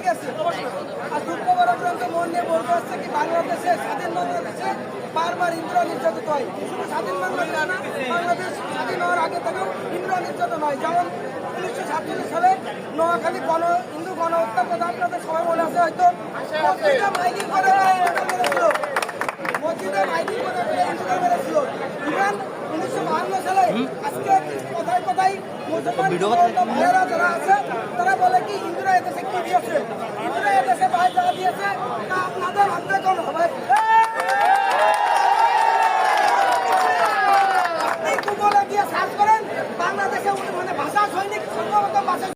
গেছে। আর দুঃখবরগ্রন্থ মন নিয়ে বলতে হচ্ছে কি বাংলাদেশে স্বাধীন বাংলাদেশে বারবার ইন্দ্র নির্যাতিত হয়। শুধু স্বাধীন বাংলাদেশ না, বাংলাদেশ স্বাধীন হওয়ার আগে থেকেও ইন্দ্র নির্যাতন হয়। যেমন 1947 সালে নোয়াখালী হিন্দু গণহত্যার কথা আপনাদের সবাই মনে আছে হয়তো। মসজিদে মাইকিং করে মেরেছিল, মসজিদে মাইকিং করে হিন্দুদের মেরেছিল। ইভেন 1952 সালে আজকে কথায় কথায় মুসলমান ভাইয়েরা যারা